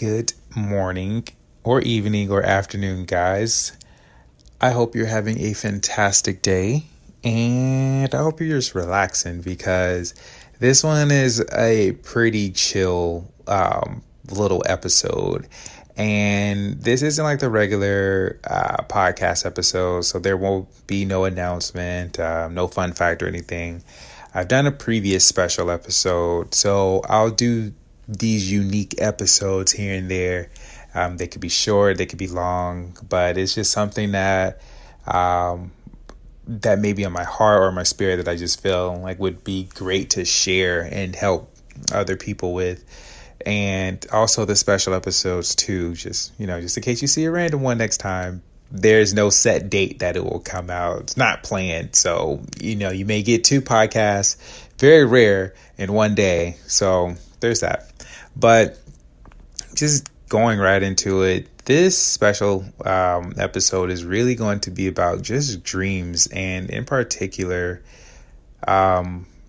Good morning or evening or afternoon, guys. I hope you're having a fantastic day, and I hope you're just relaxing because this one is a pretty chill little episode. And this isn't like the regular podcast episode, so there won't be no announcement, no fun fact or anything. I've done a previous special episode, so I'll do these unique episodes here and there. They could be short, they could be long, but it's just something that that may be on my heart or my spirit that I just feel like would be great to share and help other people with. And also the special episodes too, just in case you see a random one next time, there's no set date that it will come out. It's not planned. So, you may get 2 podcasts, very rare, in one day. So there's that. But just going right into it, this special episode is really going to be about just dreams, and in particular,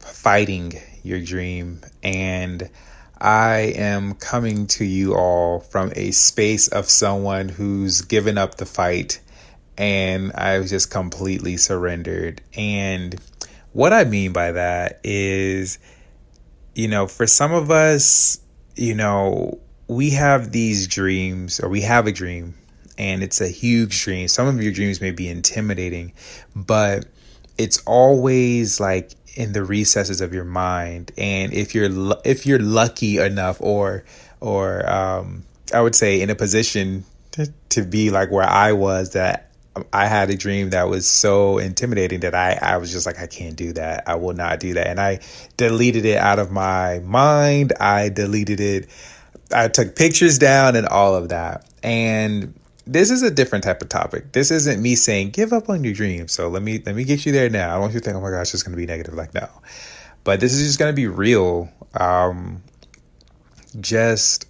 fighting your dream. And I am coming to you all from a space of someone who's given up the fight, and I was just completely surrendered. And what I mean by that is, for some of us, we have these dreams, or we have a dream, and it's a huge dream. Some of your dreams may be intimidating, but it's always like in the recesses of your mind. And if you're lucky enough, or I would say in a position to be like where I was, that I had a dream that was so intimidating that I was just like, I can't do that. I will not do that. And I deleted it out of my mind. I deleted it. I took pictures down and all of that. And this is a different type of topic. This isn't me saying give up on your dreams. So let me get you there now. I don't want you to think, oh my gosh, it's going to be negative. Like, no. But this is just going to be real. Just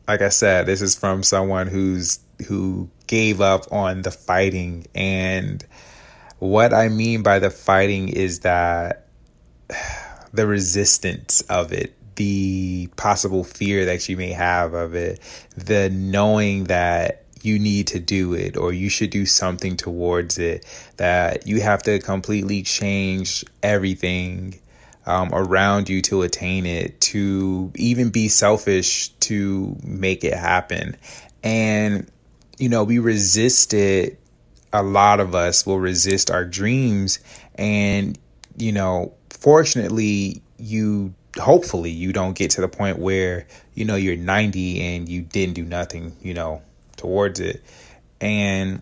like I said, this is from someone who gave up on the fighting. And what I mean by the fighting is that the resistance of it, the possible fear that you may have of it, the knowing that you need to do it or you should do something towards it, that you have to completely change everything around you to attain it, to even be selfish to make it happen. And, we resist it. A lot of us will resist our dreams. And, fortunately, hopefully you don't get to the point where, you're 90 and you didn't do nothing, towards it. And,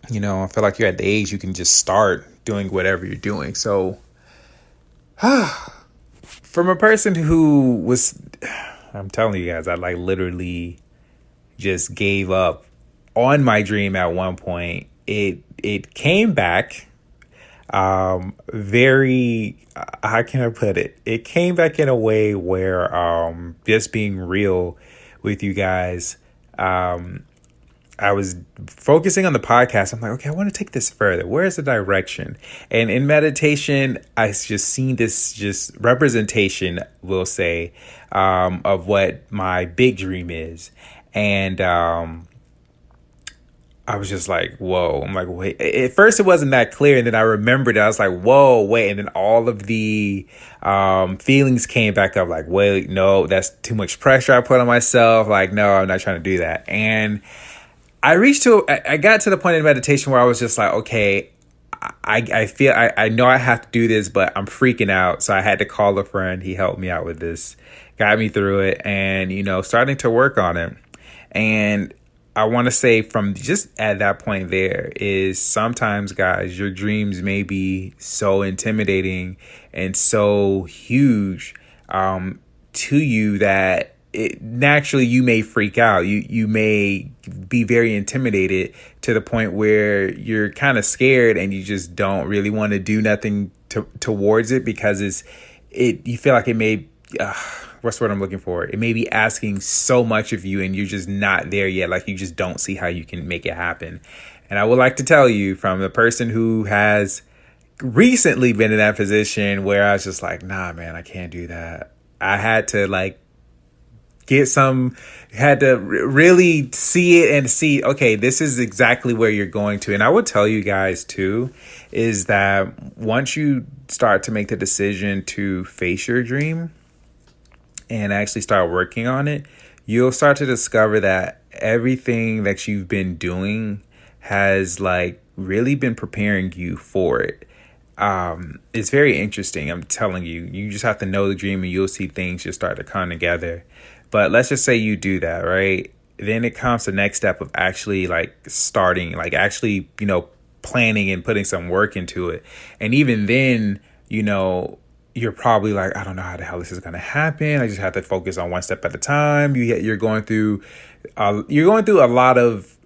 I feel like you're at the age you can just start doing whatever you're doing. So from a person who was, I'm telling you guys, I like literally just gave up on my dream at one point. It came back very, how can I put it? It came back in a way where just being real with you guys, I was focusing on the podcast. I'm like, okay, I want to take this further. Where's the direction? And in meditation, I just seen this just representation, we'll say, of what my big dream is. And I was just like, whoa. I'm like, wait. At first, it wasn't that clear. And then I remembered it. I was like, whoa, wait. And then all of the feelings came back up like, wait, no, that's too much pressure I put on myself. Like, no, I'm not trying to do that. And I got to the point in meditation where I was just like, okay, I feel, I know I have to do this, but I'm freaking out. So I had to call a friend. He helped me out with this, got me through it, and, starting to work on it. And I want to say from just at that point there is sometimes, guys, your dreams may be so intimidating and so huge to you that naturally you may freak out. You may be very intimidated to the point where you're kind of scared and you just don't really want to do nothing towards it because you feel like it may what's what I'm looking for? It may be asking so much of you and you're just not there yet. Like you just don't see how you can make it happen. And I would like to tell you from the person who has recently been in that position where I was just like, nah, man, I can't do that. I had to had to really see it and see, okay, this is exactly where you're going to. And I would tell you guys too, is that once you start to make the decision to face your dream and actually start working on it, you'll start to discover that everything that you've been doing has like really been preparing you for it. It's very interesting. I'm telling you, you just have to know the dream and you'll see things just start to come together. But let's just say you do that, right? Then it comes the next step of actually like starting, like actually, planning and putting some work into it. And even then, you're probably like, I don't know how the hell this is going to happen. I just have to focus on one step at a time. You're going through a lot of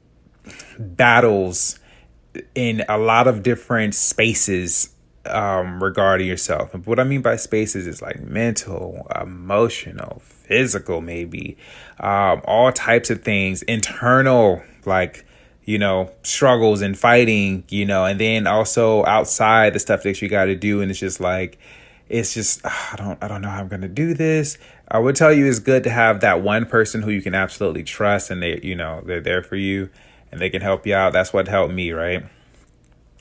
battles in a lot of different spaces regarding yourself. And what I mean by spaces is like mental, emotional, physical, maybe all types of things, internal, like struggles and fighting, and then also outside the stuff that you got to do. And it's just I don't know how I'm gonna do this. I would tell you it's good to have that one person who you can absolutely trust, and they're there for you and they can help you out. That's what helped me, right?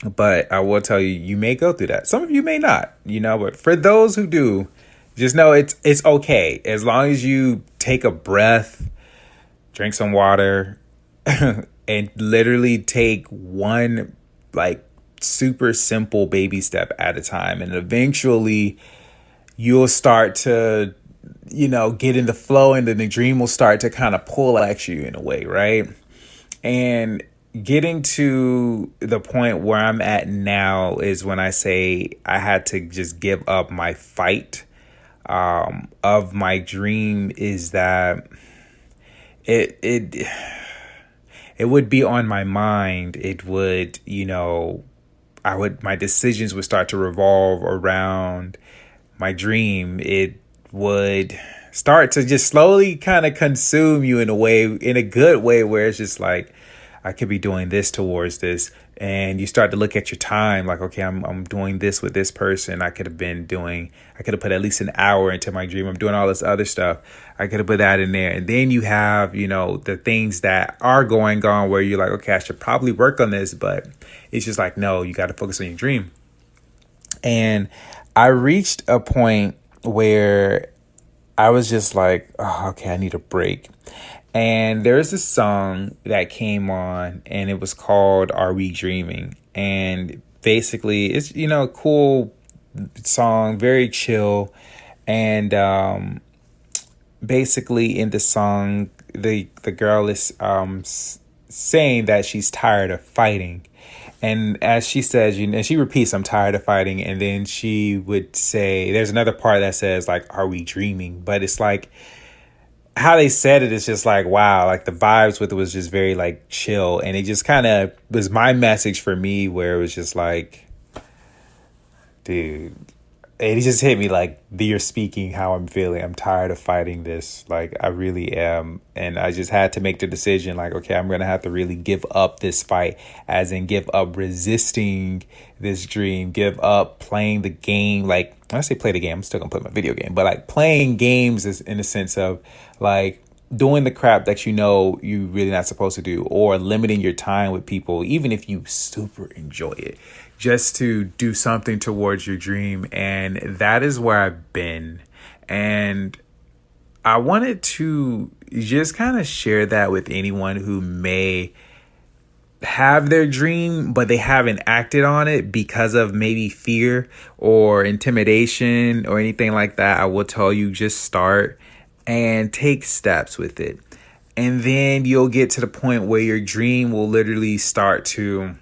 But I will tell you, you may go through that. Some of you may not, but for those who do, just know it's okay. As long as you take a breath, drink some water, and literally take one like super simple baby step at a time. And eventually you'll start to, get in the flow, and then the dream will start to kind of pull at you in a way, right? And getting to the point where I'm at now is when I say I had to just give up my fight of my dream, is that it would be on my mind. It would, my decisions would start to revolve around my dream. It would start to just slowly kind of consume you in a good way, where it's just like, I could be doing this towards this. And you start to look at your time like, okay, I'm doing this with this person. I could have put at least an hour into my dream. I'm doing all this other stuff. I could have put that in there. And then you have, the things that are going on where you're like, okay, I should probably work on this. But it's just like, no, you got to focus on your dream. And I reached a point where I was just like, oh, okay, I need a break. And there's this song that came on, and it was called Are We Dreaming? And basically it's, a cool song, very chill. And basically in the song, the girl is saying that she's tired of fighting. And as she says, she repeats, I'm tired of fighting. And then she would say, there's another part that says like, are we dreaming? But it's like, how they said it is just like, wow, like the vibes with it was just very like chill. And it just kind of was my message for me, where it was just like, dude, it just hit me like, you're speaking how I'm feeling. I'm tired of fighting this. Like, I really am. And I just had to make the decision like, okay, I'm going to have to really give up this fight, as in give up resisting this dream, give up playing the game. Like, when I say play the game, I'm still going to play my video game, but like playing games is in the sense of like doing the crap that you really not supposed to do, or limiting your time with people, even if you super enjoy it, just to do something towards your dream. And that is where I've been. And I wanted to just kind of share that with anyone who may have their dream, but they haven't acted on it because of maybe fear or intimidation or anything like that. I will tell you, just start and take steps with it. And then you'll get to the point where your dream will literally start to,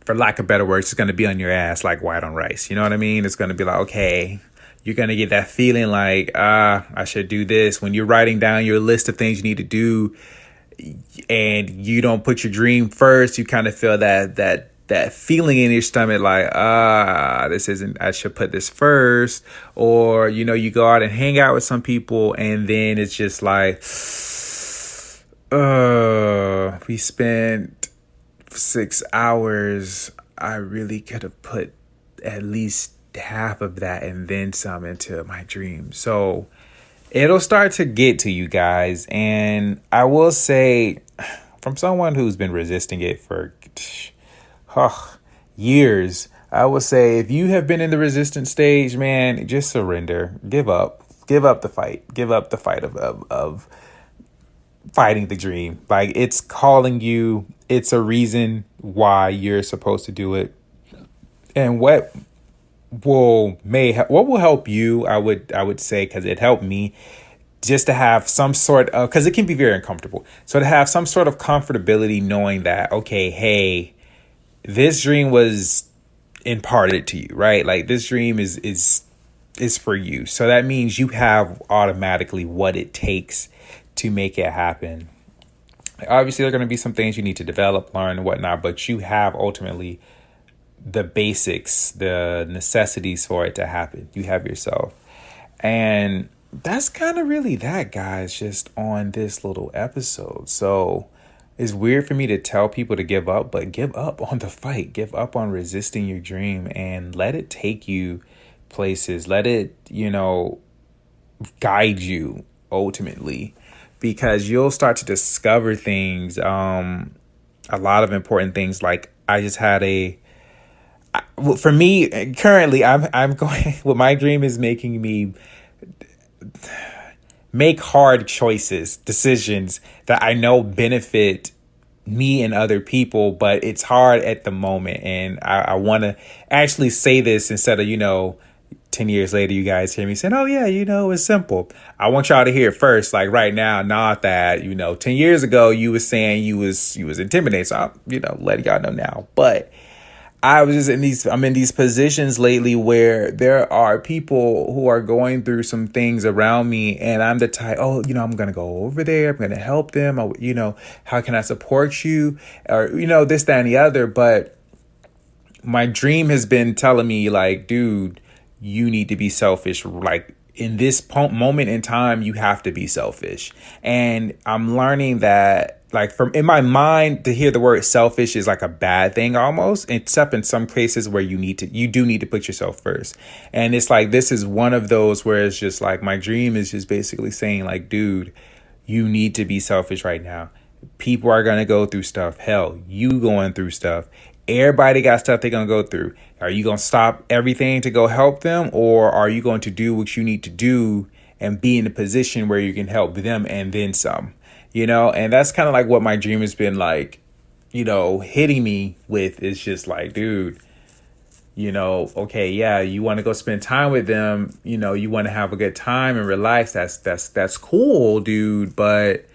for lack of better words, it's going to be on your ass like white on rice. You know what I mean? It's going to be like, okay, you're going to get that feeling like, I should do this. When you're writing down your list of things you need to do and you don't put your dream first, you kind of feel that feeling in your stomach like, this isn't, I should put this first. Or, you go out and hang out with some people, and then it's just like, we spent 6 hours. I really could have put at least half of that and then some into my dream. So It'll start to get to you guys. And I will say, from someone who's been resisting it for years, I will say if you have been in the resistance stage, man, just surrender. Give up. Give up the fight. Give up the fight of fighting the dream. Like, it's calling you. It's a reason why you're supposed to do it. And what will help you, I would say, because it helped me, just to have some sort of, because it can be very uncomfortable, so to have some sort of comfortability knowing that, okay, hey, this dream was imparted to you, right? Like, this dream is for you, so that means you have automatically what it takes to make it happen. Obviously there are going to be some things you need to develop, learn, and whatnot, but you have ultimately the basics, the necessities for it to happen. You have yourself. And that's kind of really that, guys, just on this little episode. So it's weird for me to tell people to give up, but give up on the fight. Give up on resisting your dream and let it take you places. Let it, guide you ultimately, because you'll start to discover things, a lot of important things. Like, I just had for me currently, I'm going, what my dream is making me make hard decisions that I know benefit me and other people, but it's hard at the moment. And I want to actually say this instead of, 10 years later, you guys hear me saying, oh yeah, it's simple. I want y'all to hear it first, like right now, not that, 10 years ago you was saying you was intimidated. So I'm, letting y'all know now. But I'm in these positions lately where there are people who are going through some things around me, and I'm the type, I'm going to go over there. I'm going to help them. How can I support you? Or, this, that, and the other. But my dream has been telling me, like, dude, you need to be selfish. Like, in this moment in time, you have to be selfish. And I'm learning that, like, from in my mind, to hear the word selfish is like a bad thing almost, except in some cases where you do need to put yourself first. And it's like, this is one of those where it's just like, my dream is just basically saying, like, dude, you need to be selfish right now. People are going to go through stuff. Hell, you going through stuff. Everybody got stuff they're going to go through. Are you going to stop everything to go help them? Or are you going to do what you need to do and be in a position where you can help them and then some? And that's kind of like what my dream has been like, hitting me with. Is just like, dude, okay, yeah, you want to go spend time with them. You want to have a good time and relax. That's cool, dude. But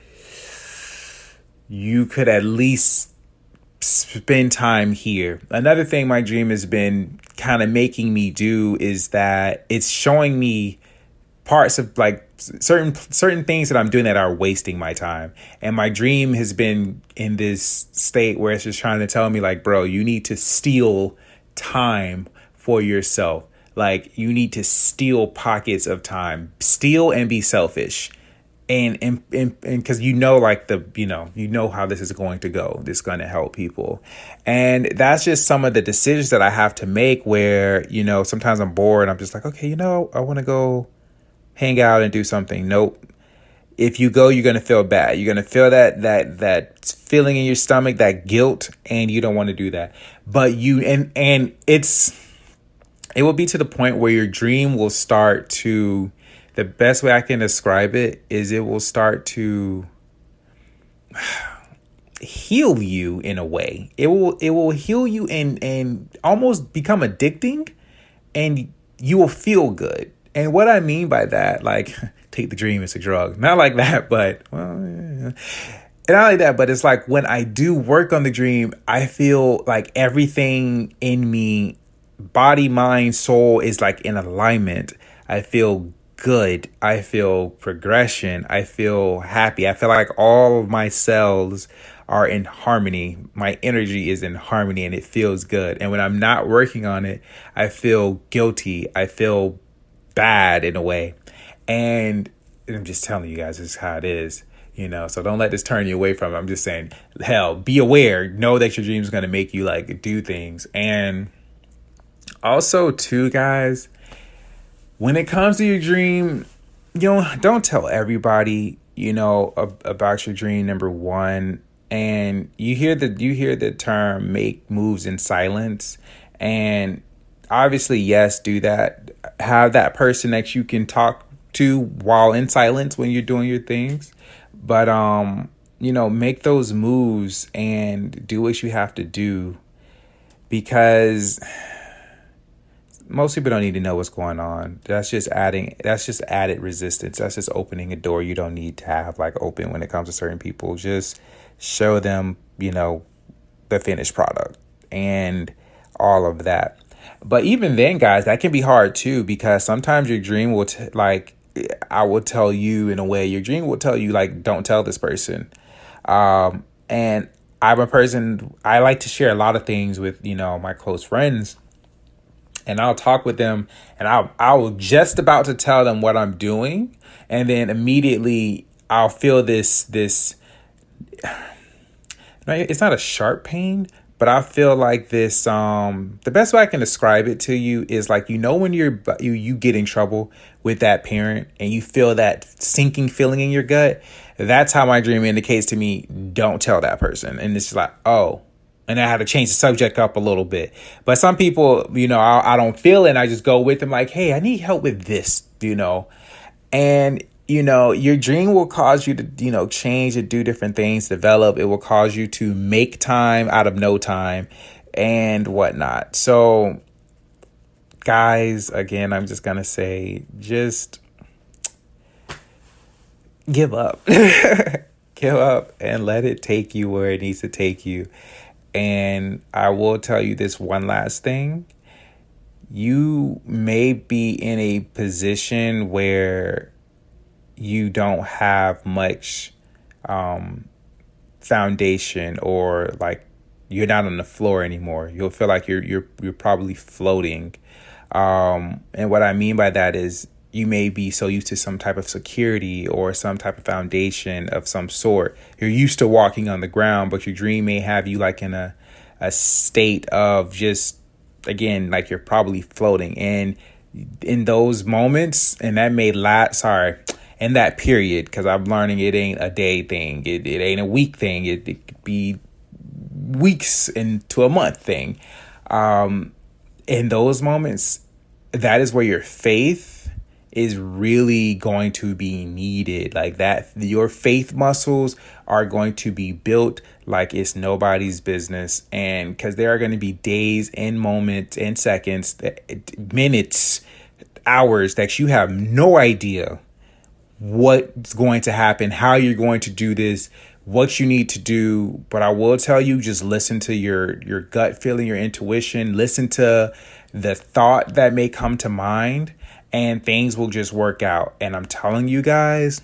you could at least spend time here. Another thing my dream has been kind of making me do is that it's showing me parts of, like, certain things that I'm doing that are wasting my time. And my dream has been in this state where it's just trying to tell me, like, bro, you need to steal time for yourself. Like, you need to steal pockets of time, steal and be selfish. And because like how this is going to go, this is going to help people. And that's just some of the decisions that I have to make where, sometimes I'm bored. I'm just like, okay, I want to go hang out and do something. Nope. If you go, you're going to feel bad. You're going to feel that feeling in your stomach, that guilt, and you don't want to do that. But it will be to the point where your dream will start to, the best way I can describe it is it will start to heal you in a way. It will heal you and almost become addicting, and you will feel good. And what I mean by that, like, take the dream, it's a drug. Not like that, but, well, yeah. And not like that, but it's like when I do work on the dream, I feel like everything in me, body, mind, soul, is like in alignment. I feel good. I feel progression. I feel happy. I feel like all of my cells are in harmony. My energy is in harmony and it feels good. And when I'm not working on it, I feel guilty. I feel bad in a way. And I'm just telling you guys, this is how it is, so don't let this turn you away from it. I'm just saying, hell, be aware, know that your dream is going to make you, like, do things. And also too, guys, when it comes to your dream, don't tell everybody, about your dream, number one. And you hear the term make moves in silence. And obviously, yes, do that. Have that person that you can talk to while in silence when you're doing your things. But make those moves and do what you have to do, because most people don't need to know what's going on. That's just added resistance. That's just opening a door you don't need to have like open when it comes to certain people. Just show them, the finished product and all of that. But even then, guys, that can be hard too, because sometimes your dream will I will tell you in a way, your dream will tell you like, don't tell this person. And I'm a person, I like to share a lot of things with, my close friends, and I'll talk with them, and I'll just about to tell them what I'm doing. And then immediately I'll feel this, it's not a sharp pain, but I feel like this, the best way I can describe it to you is like, when you get in trouble with that parent and you feel that sinking feeling in your gut, that's how my dream indicates to me, don't tell that person. And it's just like, oh, and I had to change the subject up a little bit. But some people, I don't feel it, and I just go with them like, hey, I need help with this, and your dream will cause you to, change and do different things, develop. It will cause you to make time out of no time and whatnot. So, guys, again, I'm just going to say, just give up. Give up and let it take you where it needs to take you. And I will tell you this one last thing. You may be in a position where you don't have much foundation, or like you're not on the floor anymore. You'll feel like you're probably floating. And what I mean by that is you may be so used to some type of security or some type of foundation of some sort. You're used to walking on the ground, but your dream may have you like in a state of just, again, like you're probably floating. And in those moments, and that may in that period, because I'm learning it ain't a day thing. It ain't a week thing. It could be weeks into a month thing. In those moments, that is where your faith is really going to be needed. Like that, your faith muscles are going to be built like it's nobody's business. And because there are going to be days and moments and seconds, minutes, hours that you have no idea what's going to happen, how you're going to do this, what you need to do. But I will tell you, just listen to your gut feeling, your intuition, listen to the thought that may come to mind, and things will just work out. And I'm telling you guys,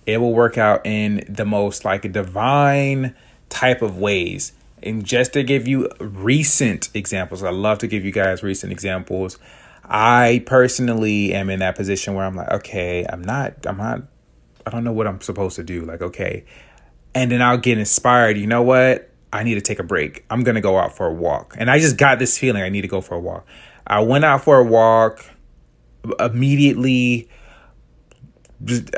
it will work out in the most like divine type of ways. And just to give you recent examples, I love to give you guys recent examples. I personally am in that position where I'm like, okay, I don't know what I'm supposed to do. Like, okay. And then I'll get inspired. You know what? I need to take a break. I'm going to go out for a walk. And I just got this feeling I need to go for a walk. I went out for a walk. Immediately,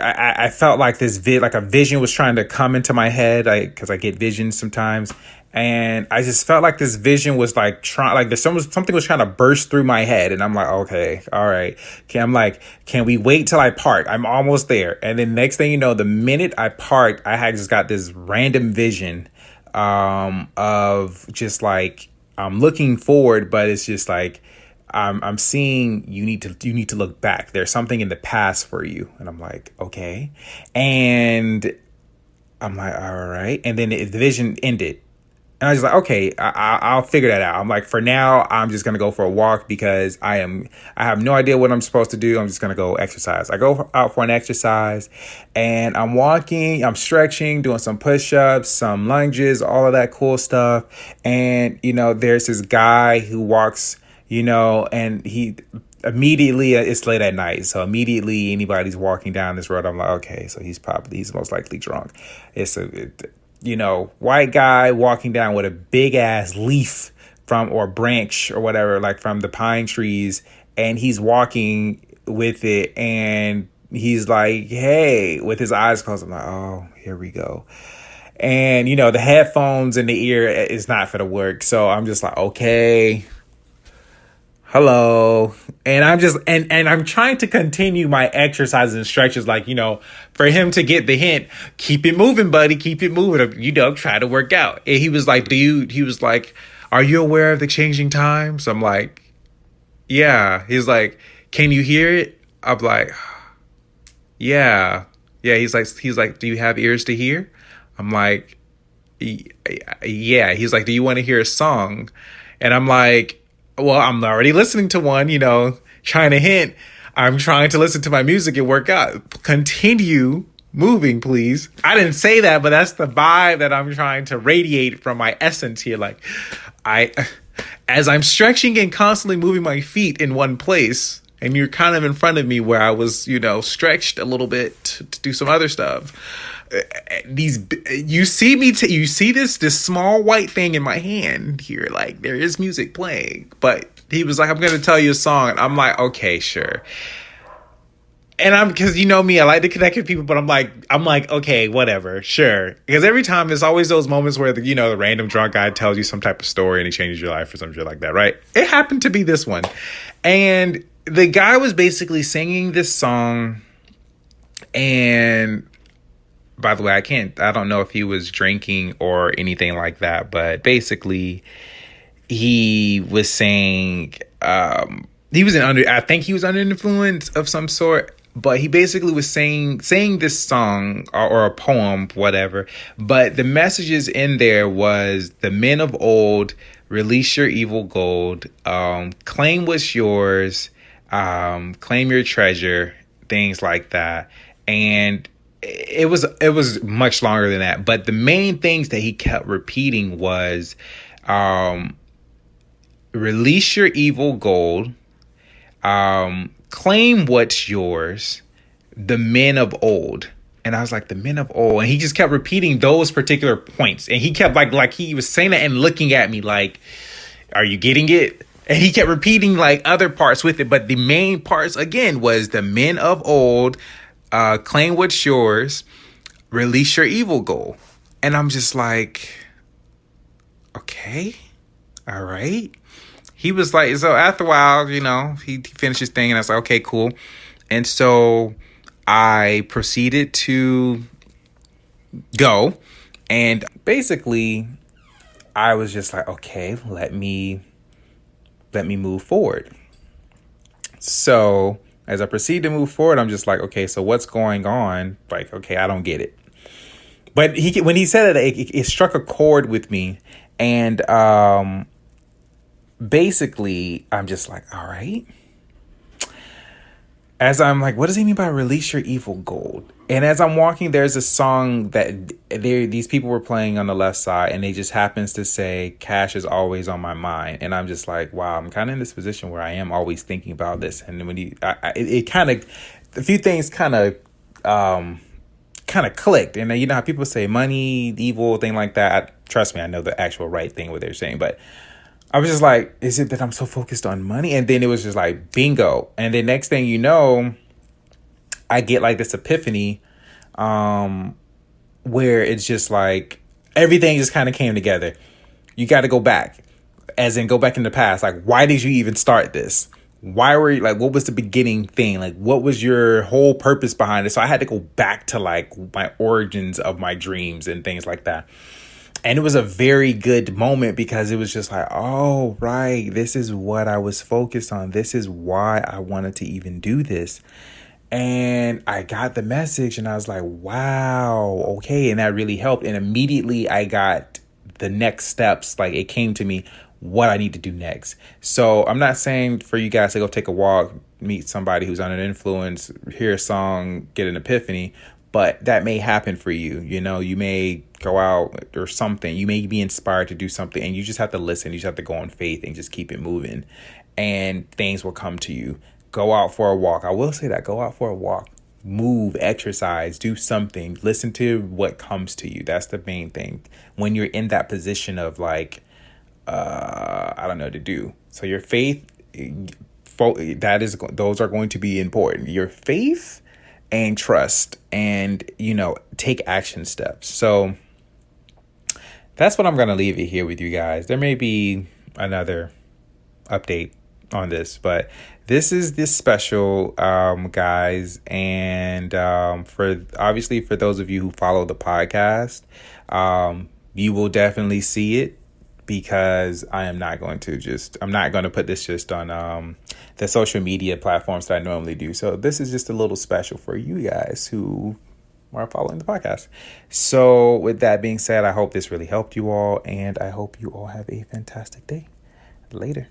I felt like like a vision was trying to come into my head, because I get visions sometimes. And I just felt like this vision was like something was trying to burst through my head. And I'm like, okay, all right. Can we wait till I park? I'm almost there. And then next thing you know, the minute I parked, I had just got this random vision of just like, I'm looking forward, but it's just like, I'm seeing you need to look back. There's something in the past for you. And I'm like, okay. And I'm like, all right. And then the vision ended. And I was like, okay, I'll figure that out. I'm like, for now, I'm just going to go for a walk, because I have no idea what I'm supposed to do. I'm just going to go exercise. I go out for an exercise, and I'm walking, I'm stretching, doing some push-ups, some lunges, all of that cool stuff. And, there's this guy who walks, and he immediately, it's late at night. So immediately anybody's walking down this road, I'm like, okay, so he's most likely drunk. It's white guy walking down with a big ass leaf or branch or whatever, like from the pine trees. And he's walking with it. And he's like, hey, with his eyes closed. I'm like, oh, here we go. And, the headphones in the ear is not for the work. So I'm just like, okay, hello. And I'm just, and I'm trying to continue my exercises and stretches. Like, for him to get the hint, keep it moving, buddy, keep it moving. Try to work out. And he was like, are you aware of the changing times? I'm like, yeah. He's like, can you hear it? I'm like, yeah. Yeah. He's like, do you have ears to hear? I'm like, yeah. He's like, do you want to hear a song? And I'm like, well, I'm already listening to one, trying to hint. I'm trying to listen to my music and work out. Continue moving, please. I didn't say that, but that's the vibe that I'm trying to radiate from my essence here. Like, as I'm stretching and constantly moving my feet in one place, and you're kind of in front of me where I was, stretched a little bit to do some other stuff. You see this small white thing in my hand here, like there is music playing, but he was like, I'm going to tell you a song. And I'm like, okay, sure. And because me, I like to connect with people, but I'm like, okay, whatever, sure. Because every time there's always those moments where the random drunk guy tells you some type of story and he changes your life or some shit like that, right? It happened to be this one. And the guy was basically singing this song, and by the way, I don't know if he was drinking or anything like that, but basically he was saying, I think he was under influence of some sort, but he basically was saying this song or a poem, whatever. But the messages in there was the men of old, release your evil gold, claim what's yours, claim your treasure, things like that. And it was much longer than that, but the main things that he kept repeating was, release your evil gold, claim what's yours, the men of old. And I was like, the men of old. And he just kept repeating those particular points. And he kept like he was saying that and looking at me like, are you getting it? And he kept repeating like other parts with it. But the main parts again was the men of old, claim what's yours, release your evil goal. And I'm just like, okay, all right. He was like, so after a while, he finished his thing and I was like, okay, cool. And so I proceeded to go, and basically I was just like, okay, let me move forward. So as I proceed to move forward, I'm just like, okay, so what's going on? Like, okay, I don't get it. But when he said it, it struck a chord with me. And basically, I'm just like, all right. As I'm like, what does he mean by release your evil gold? And as I'm walking, there's a song that these people were playing on the left side, and they just happens to say, cash is always on my mind. And I'm just like, wow, I'm kind of in this position where I am always thinking about this. And when it kind of, a few things kind of clicked. And you know how people say money, evil, thing like that. Trust me, I know the actual right thing what they're saying, but I was just like, is it that I'm so focused on money? And then it was just like, bingo. And the next thing you know, I get like this epiphany where it's just like everything just kind of came together. You got to go back, as in go back in the past. Like, why did you even start this? Why were you like, what was the beginning thing? Like, what was your whole purpose behind it? So I had to go back to like my origins of my dreams and things like that. And it was a very good moment because it was just like, oh, right, this is what I was focused on. This is why I wanted to even do this. And I got the message and I was like, wow, okay. And that really helped. And immediately I got the next steps. Like, it came to me what I need to do next. So I'm not saying for you guys to go take a walk, meet somebody who's under influence, hear a song, get an epiphany. But that may happen for you. You may go out or something. You may be inspired to do something, and you just have to listen. You just have to go on faith and just keep it moving, and things will come to you. Go out for a walk. I will say that. Go out for a walk. Move, exercise, do something. Listen to what comes to you. That's the main thing. When you're in that position of like, I don't know what to do. So your faith, those are going to be important. Your faith and trust and, take action steps. So that's what I'm going to leave it here with you guys. There may be another update on this, but this is this special, guys. And for those of you who follow the podcast, you will definitely see it, because I'm not going to put this just on the social media platforms that I normally do. So this is just a little special for you guys who are following the podcast. So with that being said, I hope this really helped you all, and I hope you all have a fantastic day. Later.